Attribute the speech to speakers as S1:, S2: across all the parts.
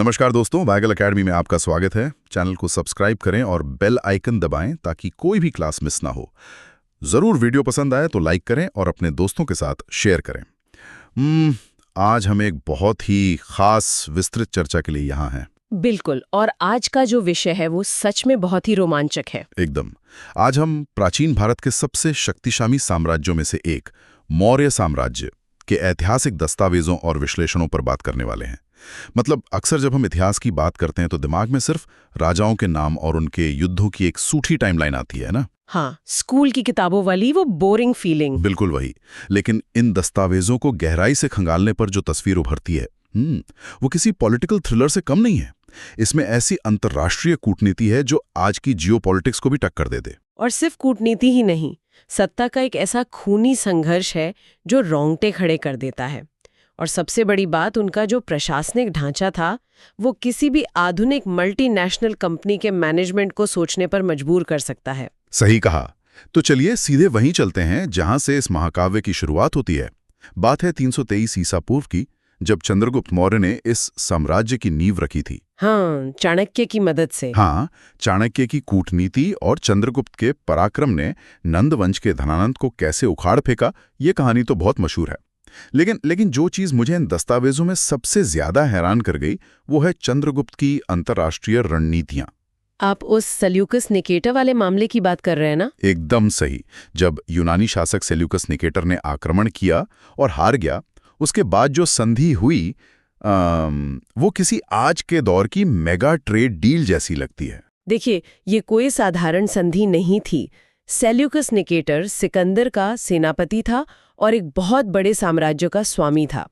S1: नमस्कार दोस्तों, वाइगल एकेडमी में आपका स्वागत है। चैनल को सब्सक्राइब करें और बेल आइकन दबाएं ताकि कोई भी क्लास मिस ना हो। ज़रूर वीडियो पसंद आए तो लाइक करें और अपने दोस्तों के साथ शेयर करें। आज हम एक बहुत ही खास विस्तृत चर्चा के लिए यहाँ हैं।
S2: बिल्कुल, और आज का जो विषय है वो सच में बहुत ही रोमांचक है।
S1: एकदम। आज हम प्राचीन भारत के सबसे शक्तिशाली साम्राज्यों में से एक मौर्य साम्राज्य के ऐतिहासिक दस्तावेजों और विश्लेषणों पर बात करने वाले हैं। मतलब अक्सर जब हम इतिहास की बात करते हैं तो दिमाग में सिर्फ राजाओं के नाम और उनके युद्धों की एक सूठी टाइमलाइन आती है ना।
S2: हाँ, स्कूल की किताबों वाली वो बोरिंग फीलिंग।
S1: बिल्कुल वही। लेकिन इन दस्तावेजों को गहराई से खंगालने पर जो तस्वीर उभरती है वो किसी पॉलिटिकल थ्रिलर से कम नहीं है। इसमें ऐसी अंतर्राष्ट्रीय कूटनीति है जो आज की जियोपॉलिटिक्स को भी टक्कर दे दे।
S2: और सिर्फ कूटनीति ही नहीं, सत्ता का एक ऐसा खूनी संघर्ष है जो रोंगटे खड़े कर देता है। और सबसे बड़ी बात, उनका जो प्रशासनिक ढांचा था वो किसी भी आधुनिक मल्टीनेशनल कंपनी के मैनेजमेंट को सोचने पर मजबूर कर सकता है।
S1: सही कहा। तो चलिए सीधे वहीं चलते हैं जहां से इस महाकाव्य की शुरुआत होती है। बात है 323 ईसा पूर्व की, जब चंद्रगुप्त मौर्य ने इस साम्राज्य की नींव रखी थी।
S2: हाँ, चाणक्य की मदद से।
S1: हाँ, चाणक्य की कूटनीति और चंद्रगुप्त के पराक्रम ने नंद वंश के धनानंद को कैसे उखाड़ फेंका, ये कहानी तो बहुत मशहूर है। लेकिन जो चीज मुझे इन दस्तावेजों में सबसे ज्यादा हैरान कर गई वो है चंद्रगुप्त की अंतर्राष्ट्रीय रणनीतियां।
S2: आप उस सेल्यूकस निकेटर वाले मामले की बात कर रहे हैं ना?
S1: एकदम सही। जब यूनानी शासक सेल्यूकस निकेटर ने आक्रमण किया और हार गया, उसके बाद जो संधि हुई वो किसी आज के दौर की मेगा ट्रेड डील जैसी लगती है।
S2: देखिए, ये कोई साधारण संधि नहीं थी। सेल्यूकस निकेटर सिकंदर का सेनापति था और एक बहुत बड़े साम्राज्य का स्वामी था।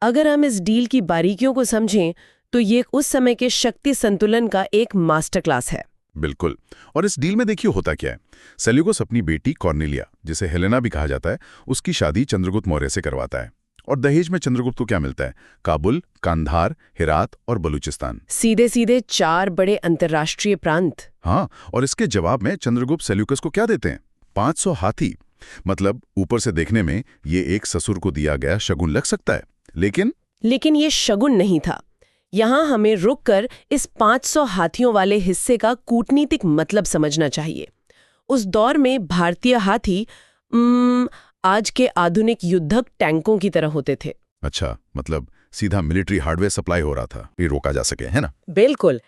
S2: अगर हम इस डील की बारीकियों को समझें तो ये उस समय के शक्ति संतुलन का एक मास्टर क्लास है।
S1: बिल्कुल। और इस डील में देखिए होता क्या है। सेल्यूकस अपनी बेटी कॉर्नेलिया, जिसे हेलेना भी कहा जाता है, उसकी शादी चंद्रगुप्त मौर्य से करवाता है। और दहेज में चंद्रगुप्त को क्या मिलता है? काबुल, कांधार, हेरात और बलूचिस्तान।
S2: सीधे सीधे 4 बड़े अंतर्राष्ट्रीय प्रांत।
S1: हाँ, और इसके जवाब में चंद्रगुप्त सेल्यूकस को क्या देते हैं? 500 हाथी। मतलब ऊपर से देखने में ये एक ससुर को दिया गया शगुन लग सकता है, लेकिन
S2: ये शगुन नहीं था। यहाँ हमें रुककर इस 500 हाथियों वाले हिस्से का कूटनीतिक मतलब समझना चाहिए। उस दौर में भारतीय हाथी आज के आधुनिक युद्धक टैंकों की तरह होते थे।
S1: अच्छा, मतलब सीधा मिलिट्री हार्डवेयर सप्लाई हो रहा था, ये रोका जा सके, है ना?
S2: बिल्कुल।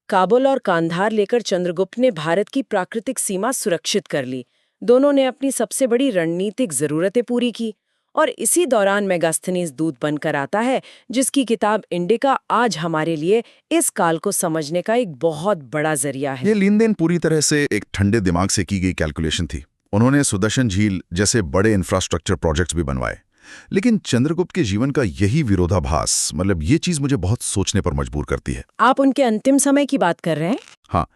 S2: काबुल और कांधार लेकर चंद्रगुप्त ने भारत की प्राकृतिक सीमा सुरक्षित कर ली। दोनों ने अपनी सबसे बड़ी रणनीतिक जरूरतें पूरी की। और इसी दौरान मेगास्थनीज दूत बनकर आता है, जिसकी किताब इंडिका आज हमारे लिए इस काल को समझने का एक बहुत बड़ा जरिया है।
S1: ये लेन देन पूरी तरह से एक ठंडे दिमाग से की गई कैलकुलेशन थी। उन्होंने सुदर्शन झील जैसे बड़े इंफ्रास्ट्रक्चर प्रोजेक्ट्स भी बनवाए। लेकिन चंद्रगुप्त के जीवन का यही विरोधाभास, मतलब ये चीज मुझे बहुत सोचने पर मजबूर करती है।
S2: आप उनके अंतिम समय की बात कर रहे हैं?
S1: हाँ,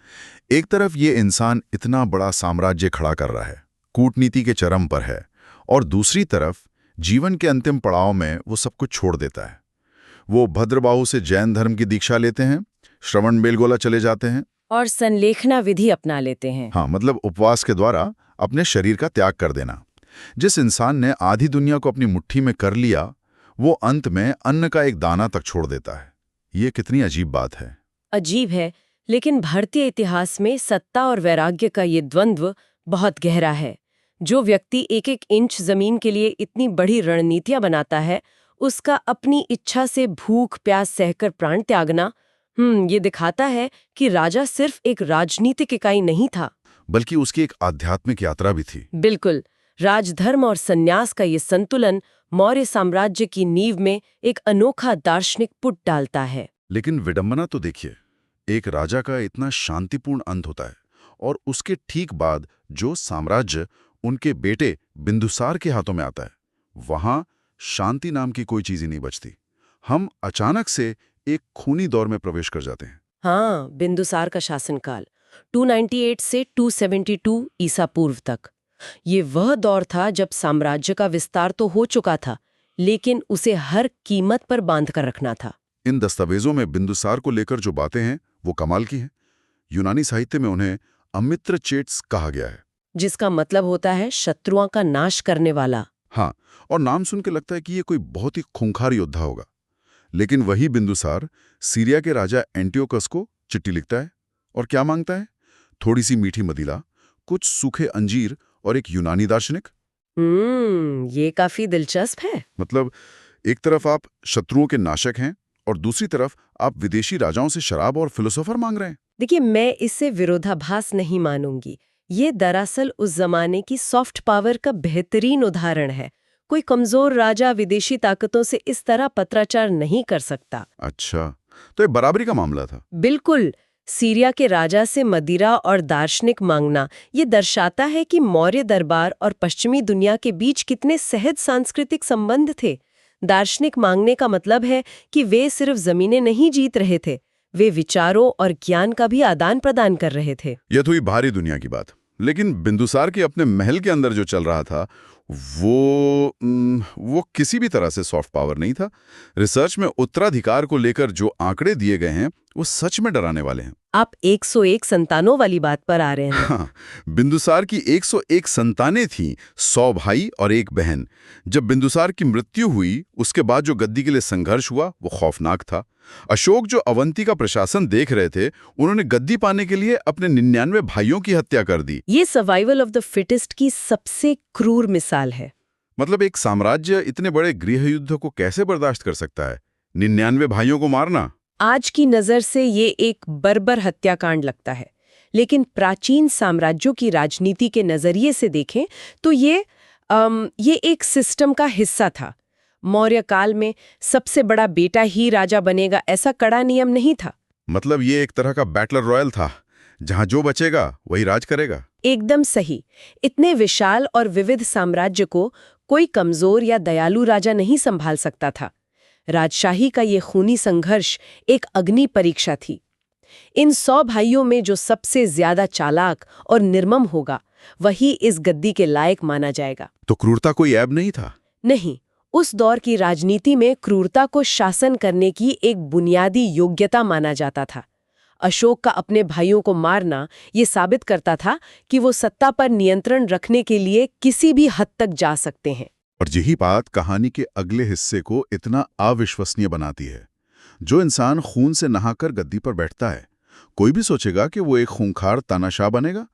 S1: एक तरफ ये इंसान इतना बड़ा साम्राज्य खड़ा कर रहा है, कूटनीति के चरम पर है, और दूसरी तरफ जीवन के अंतिम पड़ाव में वो सब कुछ छोड़ देता है। वो भद्रबाहु से जैन धर्म की दीक्षा लेते हैं, श्रवण बेलगोला चले जाते हैं
S2: और संलेखना विधि अपना लेते हैं।
S1: हाँ, मतलब उपवास के द्वारा अपने शरीर का त्याग कर देना। जिस इंसान ने आधी दुनिया को अपनी मुट्ठी में कर लिया, वो अंत में अन्न का एक दाना तक छोड़ देता है। ये कितनी अजीब बात है।
S2: अजीब है, लेकिन भारतीय इतिहास में सत्ता और वैराग्य का ये द्वंद्व बहुत गहरा है। जो व्यक्ति एक एक इंच जमीन के लिए इतनी बड़ी रणनीतियां बनाता है, उसका अपनी इच्छा से भूख प्यास सहकर प्राण त्यागना, ये दिखाता है कि राजा सिर्फ एक राजनीतिक इकाई नहीं था,
S1: बल्कि उसकी एक आध्यात्मिक यात्रा भी थी।
S2: बिल्कुल। राजधर्म और संन्यास का ये संतुलन मौर्य साम्राज्य की नींव में एक अनोखा दार्शनिक पुट डालता है।
S1: लेकिन विडंबना तो देखिए, एक राजा का इतना शांतिपूर्ण अंत होता है और उसके ठीक बाद जो साम्राज्य उनके बेटे बिंदुसार के हाथों में आता है, वहां शांति नाम की कोई चीज ही नहीं बचती। हम अचानक से एक खूनी दौर में प्रवेश कर जाते हैं।
S2: हाँ, बिंदुसार का शासनकाल 298 से 272 ईसा पूर्व तक। ये वह दौर था जब साम्राज्य का विस्तार तो हो चुका था, लेकिन उसे हर कीमत पर बांध कर रखना था।
S1: इन दस्तावेजों में बिंदुसार को लेकर जो बातें हैं वो कमाल की हैं। यूनानी साहित्य में उन्हें अमित्र चेट्स कहा गया है,
S2: जिसका मतलब होता है शत्रुओं का नाश करने वाला।
S1: हाँ, और नाम सुन के लगता है कि ये कोई बहुत ही खूंखार योद्धा होगा। लेकिन वही बिंदुसार सीरिया के राजा एंटियोकस को चिट्ठी लिखता है और क्या मांगता है? थोड़ी सी मीठी मदिरा, कुछ सूखे अंजीर और एक यूनानी दार्शनिक।
S2: ये काफी दिलचस्प है।
S1: मतलब एक तरफ आप शत्रुओं के नाशक हैं और दूसरी तरफ आप विदेशी राजाओं से शराब और फिलोसोफर मांग रहे हैं।
S2: देखिए, मैं इसे विरोधाभास नहीं मानूंगी। ये दरअसल उस जमाने की सॉफ्ट पावर का बेहतरीन उदाहरण है। कोई कमजोर राजा विदेशी ताकतों से इस तरह पत्राचार नहीं कर सकता।
S1: अच्छा, तो ये बराबरी का मामला था।
S2: बिल्कुल। सीरिया के राजा से मदिरा और दार्शनिक मांगना ये दर्शाता है कि मौर्य दरबार और पश्चिमी दुनिया के बीच कितने सहज सांस्कृतिक संबंध थे। दार्शनिक मांगने का मतलब है कि वे सिर्फ जमीनें नहीं जीत रहे थे, वे विचारों और ज्ञान का भी आदान प्रदान कर रहे थे।
S1: यह तो हुई बाहरी दुनिया की बात, लेकिन बिंदुसार के अपने महल के अंदर जो चल रहा था वो किसी भी तरह से सॉफ्ट पावर नहीं था। रिसर्च में उत्तराधिकार को लेकर जो आंकड़े दिए गए हैं वो सच में डराने वाले हैं।
S2: आप 101 संतानों वाली बात पर आ रहे हैं।
S1: हाँ, बिंदुसार की 101 संतानें थीं, 100 भाई और एक बहन। जब बिंदुसार की मृत्यु हुई उसके बाद जो गद्दी के लिए संघर्ष हुआ वो खौफनाक था। अशोक जो अवंती का प्रशासन देख रहे थे, उन्होंने गद्दी पाने के लिए अपने 99 भाइयों की हत्या कर दी।
S2: ये सर्वाइवल ऑफ द फिटेस्ट की सबसे क्रूर मिसाल है।
S1: मतलब एक साम्राज्य इतने बड़े गृह युद्ध को कैसे बर्दाश्त कर सकता है? 99 भाइयों को मारना।
S2: आज की नज़र से ये एक बर्बर हत्याकांड लगता है, लेकिन प्राचीन साम्राज्यों की राजनीति के नज़रिए से देखें तो ये एक सिस्टम का हिस्सा था। मौर्य काल में सबसे बड़ा बेटा ही राजा बनेगा ऐसा कड़ा नियम नहीं था।
S1: मतलब ये एक तरह का बैटल रॉयल था, जहां जो बचेगा वही राज करेगा।
S2: एकदम सही। इतने विशाल और विविध साम्राज्य को कोई कमजोर या दयालु राजा नहीं संभाल सकता था। राजशाही का ये खूनी संघर्ष एक अग्नि परीक्षा थी। इन 100 भाइयों में जो सबसे ज्यादा चालाक और निर्मम होगा वही इस गद्दी के लायक माना जाएगा।
S1: तो क्रूरता कोई ऐब नहीं था?
S2: नहीं, उस दौर की राजनीति में क्रूरता को शासन करने की एक बुनियादी योग्यता माना जाता था। अशोक का अपने भाइयों को मारना ये साबित करता था कि वो सत्ता पर नियंत्रण रखने के लिए किसी भी हद तक जा सकते हैं।
S1: और यही बात कहानी के अगले हिस्से को इतना अविश्वसनीय बनाती है। जो इंसान खून से नहाकर गद्दी पर बैठता है, कोई भी सोचेगा कि वो एक खूंखार तानाशाह बनेगा।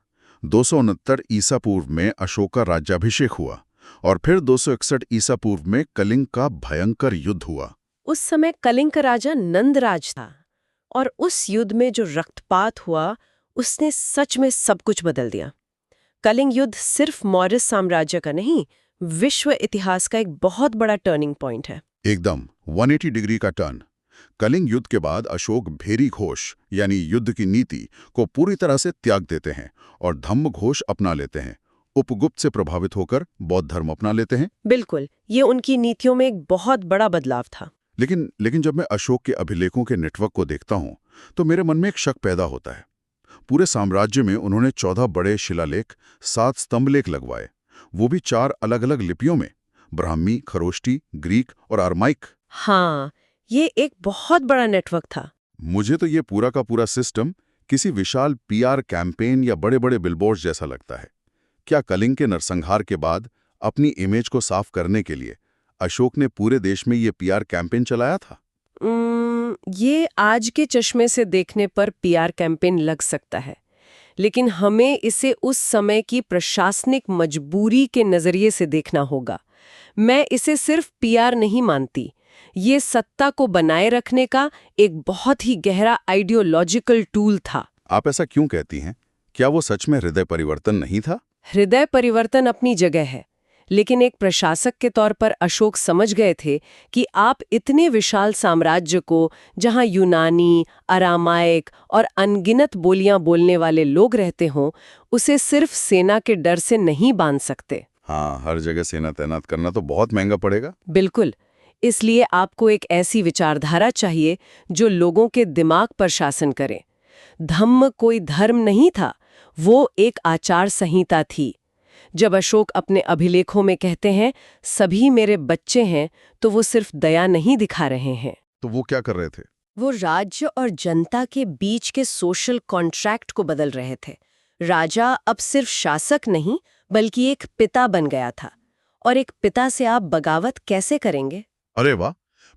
S1: 269 ईसा पूर्व में अशोक का राज्याभिषेक हुआ और फिर 261 ईसा पूर्व में कलिंग का भयंकर युद्ध हुआ।
S2: उस समय कलिंग का राजा नंदराज था और उस युद्ध में जो रक्तपात हुआ उसने सच में सब कुछ बदल दिया। कलिंग युद्ध सिर्फ मौर्य साम्राज्य का नहीं, विश्व इतिहास का एक बहुत बड़ा टर्निंग पॉइंट है।
S1: एकदम 180 डिग्री का टर्न। कलिंग युद्ध के बाद अशोक भेरी घोष यानी युद्ध की नीति को पूरी तरह से त्याग देते हैं और धम्म घोष अपना लेते हैं। उपगुप्त से प्रभावित होकर बौद्ध धर्म अपना लेते हैं।
S2: बिल्कुल, ये उनकी नीतियों में एक बहुत बड़ा बदलाव था।
S1: लेकिन जब मैं अशोक के अभिलेखों के नेटवर्क को देखता हूं तो मेरे मन में एक शक पैदा होता है। पूरे साम्राज्य में उन्होंने 14 बड़े शिलालेख, 7 स्तंभलेख लगवाए, वो भी 4 अलग-अलग लिपियों में, ब्राह्मी, खरोष्टी, ग्रीक और अरमाइक।
S2: हाँ, ये एक बहुत बड़ा नेटवर्क था।
S1: मुझे तो ये पूरा का पूरा सिस्टम किसी विशाल पीआर कैंपेन या बड़े-बड़े बिलबोर्ड जैसा लगता है। क्या कलिंग के नरसंहार के बाद अपनी इमेज को साफ करने के लिए अशोक ने पूरे देश में ये पीआर कैंपेन चलाया था?
S2: ये आज के चश्मे से देखने पर पीआर कैंपेन लग सकता है, लेकिन हमें इसे उस समय की प्रशासनिक मजबूरी के नजरिए से देखना होगा। मैं इसे सिर्फ पीआर नहीं मानती, ये सत्ता को बनाए रखने का एक बहुत ही गहरा आइडियोलॉजिकल टूल था।
S1: आप ऐसा क्यों कहती हैं? क्या वो सच में हृदय परिवर्तन नहीं था?
S2: हृदय परिवर्तन अपनी जगह है, लेकिन एक प्रशासक के तौर पर अशोक समझ गए थे कि आप इतने विशाल साम्राज्य को, जहां यूनानी, अरामाइक और अनगिनत बोलियां बोलने वाले लोग रहते हों, उसे सिर्फ सेना के डर से नहीं बांध सकते।
S1: हाँ, हर जगह सेना तैनात करना तो बहुत महंगा पड़ेगा।
S2: बिल्कुल। इसलिए आपको एक ऐसी विचारधारा चाहिए जो लोगों के दिमाग पर शासन करे। धम्म कोई धर्म नहीं था, वो एक आचार संहिता थी। जब अशोक अपने अभिलेखों में कहते हैं सभी मेरे बच्चे हैं, तो वो सिर्फ दया नहीं दिखा रहे हैं।
S1: तो वो क्या कर रहे थे?
S2: वो राज्य और जनता के बीच के सोशल कॉन्ट्रैक्ट को बदल रहे थे। राजा अब सिर्फ शासक नहीं बल्कि एक पिता बन गया था, और एक पिता से आप बगावत कैसे करेंगे?
S1: अरे वाह,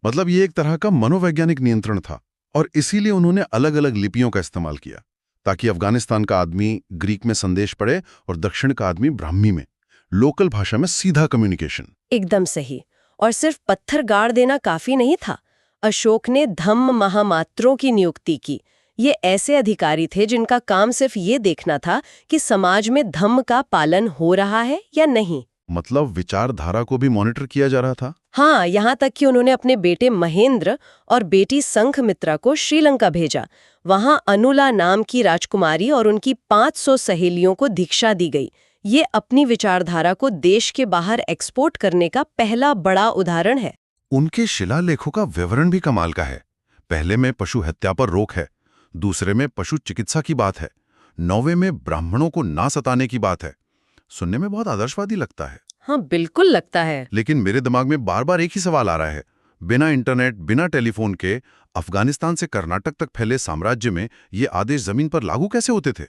S1: मतलब ये एक तरह का मनोवैज्ञानिक नियंत्रण था, और इसीलिए उन्होंने अलग अलग लिपियों का इस्तेमाल किया, ताकि अफगानिस्तान का आदमी ग्रीक में संदेश पढ़े और दक्षिण का आदमी ब्राह्मी में, लोकल भाषा में सीधा कम्युनिकेशन।
S2: एकदम सही। और सिर्फ पत्थर गाड़ देना काफी नहीं था। अशोक ने धम्म महामात्रों की नियुक्ति की। ये ऐसे अधिकारी थे जिनका काम सिर्फ ये देखना था कि समाज में धम्म का पालन हो रहा है या नहीं।
S1: मतलब विचारधारा को भी मॉनिटर किया जा रहा था।
S2: हाँ, यहाँ तक कि उन्होंने अपने बेटे महेंद्र और बेटी संघमित्रा को श्रीलंका भेजा। वहाँ अनुला नाम की राजकुमारी और उनकी 500 सहेलियों को दीक्षा दी गई। ये अपनी विचारधारा को देश के बाहर एक्सपोर्ट करने का पहला बड़ा उदाहरण है।
S1: उनके शिलालेखों का विवरण भी कमाल का है। पहले में पशु हत्या पर रोक है, दूसरे में पशु चिकित्सा की बात है, 9वें में ब्राह्मणों को ना सताने की बात है। सुनने में बहुत आदर्शवादी लगता है।
S2: हाँ, बिल्कुल लगता है।
S1: लेकिन मेरे दिमाग में बार बार एक ही सवाल आ रहा है, बिना इंटरनेट, बिना टेलीफोन के अफगानिस्तान से कर्नाटक तक फैले साम्राज्य में ये आदेश जमीन पर लागू कैसे होते थे?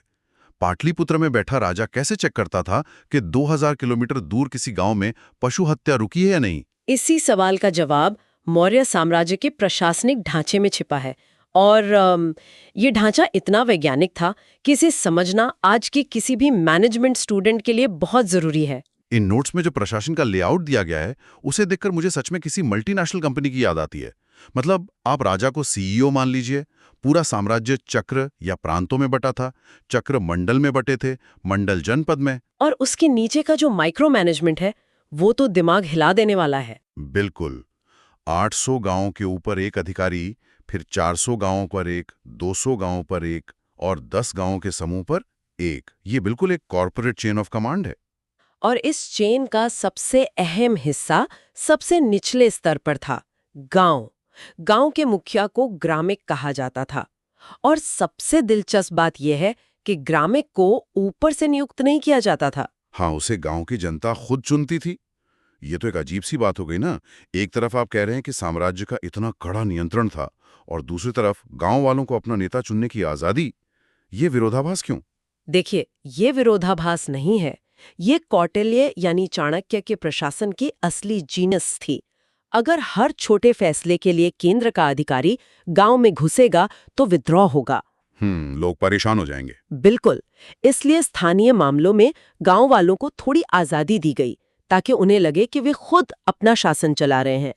S1: पाटलिपुत्र में बैठा राजा कैसे चेक करता था कि 2000 किलोमीटर दूर किसी गांव में पशु हत्या रुकी है या नहीं?
S2: इसी सवाल का जवाब मौर्य साम्राज्य के प्रशासनिक ढांचे में छिपा है। और ये ढांचा इतना वैज्ञानिक था कि इसे समझना आज के किसी भी मैनेजमेंट स्टूडेंट के लिए बहुत जरूरी है।
S1: इन नोट्स में जो प्रशासन का लेआउट दिया गया है, उसे देखकर मुझे सच में किसी मल्टीनेशनल कंपनी की याद आती है। मतलब आप राजा को सीईओ मान लीजिए, पूरा साम्राज्य चक्र या प्रांतों में बटा था, चक्र मंडल में बटे थे, मंडल जनपद में।
S2: और उसके नीचे का जो माइक्रो मैनेजमेंट है, वो तो दिमाग हिला देने वाला है।
S1: बिल्कुल। 800 गांवों के ऊपर एक अधिकारी, फिर 400 गांवों पर एक, 200 गांवों पर एक और 10 गांवों के समूह पर एक। ये बिल्कुल एक कॉर्पोरेट चेन ऑफ कमांड है।
S2: और इस चेन का सबसे अहम हिस्सा सबसे निचले स्तर पर था, गांव। गांव के मुखिया को ग्रामिक कहा जाता था। और सबसे दिलचस्प बात यह है कि ग्रामिक को ऊपर से नियुक्त नहीं किया जाता था।
S1: हाँ, उसे गांव की जनता खुद चुनती थी। ये तो एक अजीब सी बात हो गई ना। एक तरफ आप कह रहे हैं कि साम्राज्य का इतना कड़ा नियंत्रण था, और दूसरी तरफ गांव वालों को अपना नेता चुनने की आजादी। ये विरोधाभास क्यों?
S2: देखिए, ये विरोधाभास नहीं है। ये कौटिल्य यानी चाणक्य के प्रशासन की असली जीनस थी। अगर हर छोटे फैसले के लिए केंद्र का अधिकारी गांव में घुसेगा तो विद्रोह होगा।
S1: लोग परेशान हो जाएंगे।
S2: बिल्कुल। इसलिए स्थानीय मामलों में गांव वालों को थोड़ी आजादी दी गई, ताकि उन्हें लगे कि वे खुद अपना शासन चला रहे हैं।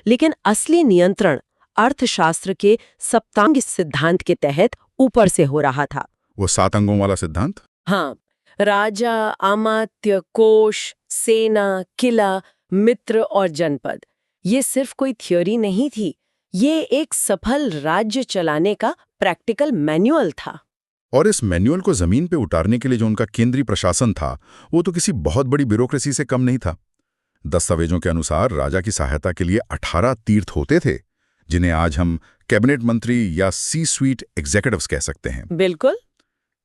S2: लेकिन असली नियंत्रण अर्थशास्त्र के सप्तांग सिद्धांत के तहत ऊपर से हो रहा था।
S1: वो 7 अंगों वाला सिद्धांत?
S2: हाँ, राजा, अमात्य, कोष, सेना, किला, मित्र और जनपद। ये सिर्फ कोई थ्योरी नहीं थी, ये एक सफल राज्य चलाने का प्रैक्टिकल मैनुअल था।
S1: और इस मैनुअल को जमीन पे उतारने के लिए जो उनका केंद्रीय प्रशासन था, वो तो किसी बहुत बड़ी ब्यूरोक्रेसी से कम नहीं था। दस्तावेजों के अनुसार राजा की सहायता के लिए 18 तीर्थ होते थे, जिन्हें आज हम कैबिनेट मंत्री या सी स्वीट एग्जीक्यूटिव्स कह सकते हैं।
S2: बिल्कुल।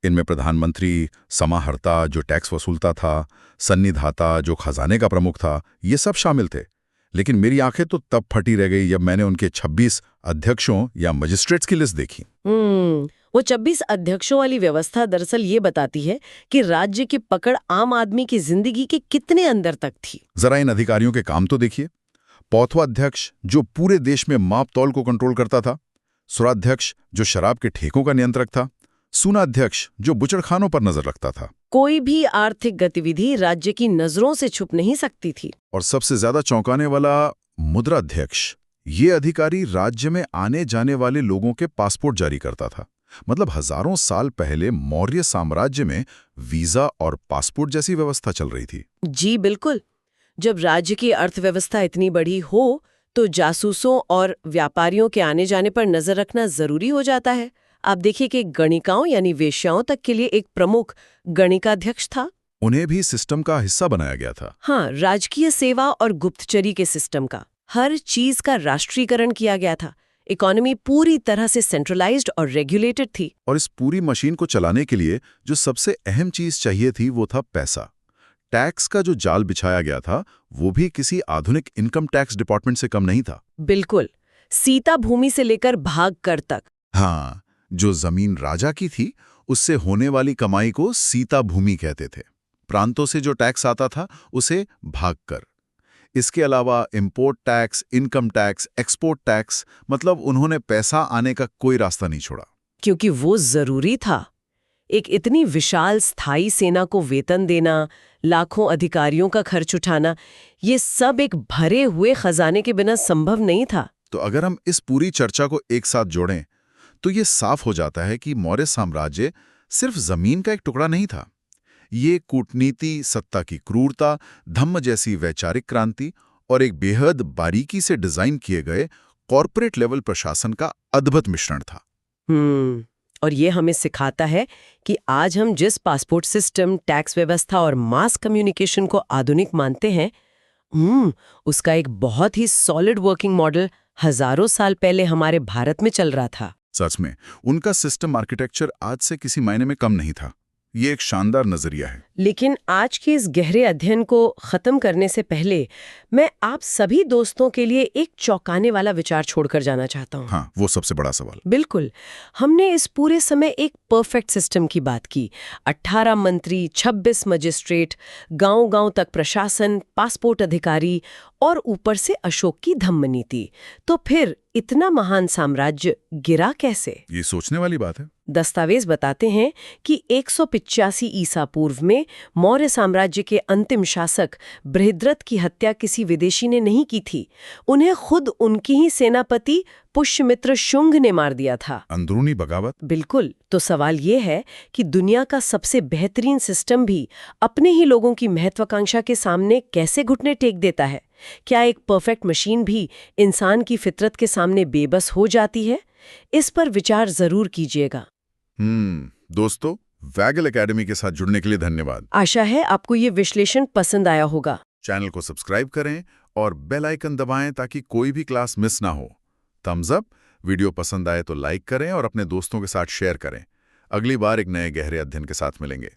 S1: इनमें प्रधानमंत्री, समाहर्ता जो टैक्स वसूलता था, सन्निधाता जो खजाने का प्रमुख था, ये सब शामिल थे। लेकिन मेरी आंखें तो तब फटी रह गई जब मैंने उनके 26 अध्यक्षों या मजिस्ट्रेट्स की लिस्ट देखी।
S2: वो 26 अध्यक्षों वाली व्यवस्था दरअसल ये बताती है कि राज्य की पकड़ आम आदमी की जिंदगी के कितने अंदर तक थी।
S1: जरा इन अधिकारियों के काम तो देखिए। पौथवा अध्यक्ष जो पूरे देश में माप तौल को कंट्रोल करता था, सुराध्यक्ष जो शराब के ठेकों का नियंत्रक था, सूना अध्यक्ष जो बुचड़खानों पर नजर रखता था।
S2: कोई भी आर्थिक गतिविधि राज्य की नजरों से छुप नहीं सकती थी।
S1: और सबसे ज्यादा चौंकाने वाला मुद्रा अध्यक्ष, ये अधिकारी राज्य में आने जाने वाले लोगों के पासपोर्ट जारी करता था। मतलब हजारों साल पहले मौर्य साम्राज्य में वीजा और पासपोर्ट जैसी व्यवस्था चल रही थी।
S2: जी बिल्कुल। जब राज्य की अर्थव्यवस्था इतनी बड़ी हो तो जासूसों और व्यापारियों के आने जाने पर नजर रखना जरूरी हो जाता है। आप देखिए कि गणिकाओं यानी वेश्याओं तक के लिए एक प्रमुख गणिकाध्यक्ष था।
S1: उन्हें भी सिस्टम का हिस्सा बनाया गया था।
S2: हाँ, राजकीय सेवा और गुप्तचरी के सिस्टम का हर चीज का राष्ट्रीयकरण किया गया था। इकोनॉमी पूरी तरह से सेंट्रलाइज्ड और रेगुलेटेड थी।
S1: और इस पूरी मशीन को चलाने के लिए जो सबसे अहम चीज चाहिए थी वो था पैसा। टैक्स का जो जाल बिछाया गया था वो भी किसी आधुनिक इनकम टैक्स डिपार्टमेंट से कम नहीं था।
S2: बिल्कुल। सीता भूमि से लेकर भाग कर तक।
S1: हाँ, जो जमीन राजा की थी उससे होने वाली कमाई को सीता भूमि कहते थे। प्रांतों से जो टैक्स आता था उसे भाग कर। इसके अलावा import tax, income tax, export tax, मतलब उन्होंने पैसा आने का कोई रास्ता नहीं छोड़ा।
S2: क्योंकि वो जरूरी था। एक इतनी विशाल स्थायी सेना को वेतन देना, लाखों अधिकारियों का खर्च उठाना, ये सब एक भरे हुए खजाने के बिना संभव नहीं था।
S1: तो अगर हम इस पूरी चर्चा को एक साथ जोड़ें तो ये साफ हो जाता है कि मौर्य साम्राज्य सिर्फ जमीन का एक टुकड़ा नहीं था। ये कूटनीति, सत्ता की क्रूरता, धम्म जैसी वैचारिक क्रांति और एक बेहद बारीकी से डिजाइन किए गए कॉर्पोरेट लेवल प्रशासन का अद्भुत मिश्रण था।
S2: और ये हमें सिखाता है कि आज हम जिस पासपोर्ट सिस्टम, टैक्स व्यवस्था और मास कम्युनिकेशन को आधुनिक मानते हैं, उसका एक बहुत ही सॉलिड वर्किंग मॉडल हजारों साल पहले हमारे भारत में चल रहा था।
S1: सच में उनका सिस्टम आर्किटेक्चर आज से किसी मायने में कम नहीं था। ये एक शानदार नजरिया है।
S2: लेकिन आज के इस गहरे अध्ययन को खत्म करने से पहले मैं आप सभी दोस्तों के लिए एक चौंकाने वाला विचार छोड़कर जाना चाहता हूँ।
S1: हाँ, वो सबसे बड़ा सवाल।
S2: बिल्कुल। हमने इस पूरे समय एक परफेक्ट सिस्टम की बात की। 18 मंत्री, 26 मजिस्ट्रेट, गांव-गांव तक प्रशासन, पासपोर्ट अधिकारी और ऊपर से अशोक की धम्म नीति। तो फिर इतना महान साम्राज्य गिरा कैसे?
S1: ये सोचने वाली बात है।
S2: दस्तावेज बताते हैं कि 185 ईसा पूर्व में मौर्य साम्राज्य के अंतिम शासक बृहद्रथ की हत्या किसी विदेशी ने नहीं की थी। उन्हें खुद उनकी ही सेनापति पुष्यमित्र शुंग ने मार दिया था।
S1: अंदरूनी बगावत।
S2: बिल्कुल। तो सवाल ये है कि दुनिया का सबसे बेहतरीन सिस्टम भी अपने ही लोगों की महत्वाकांक्षा के सामने कैसे घुटने टेक देता है? क्या एक परफेक्ट मशीन भी इंसान की फितरत के सामने बेबस हो जाती है? इस पर विचार जरूर कीजिएगा।
S1: दोस्तों, वैगल एकेडमी के साथ जुड़ने के लिए धन्यवाद।
S2: आशा है आपको ये विश्लेषण पसंद आया होगा।
S1: चैनल को सब्सक्राइब करें और बेल आइकन दबाएं ताकि कोई भी क्लास मिस ना हो। Thums up. वीडियो पसंद आए तो लाइक करें और अपने दोस्तों के साथ शेयर करें। अगली बार एक नए गहरे अध्ययन के साथ मिलेंगे।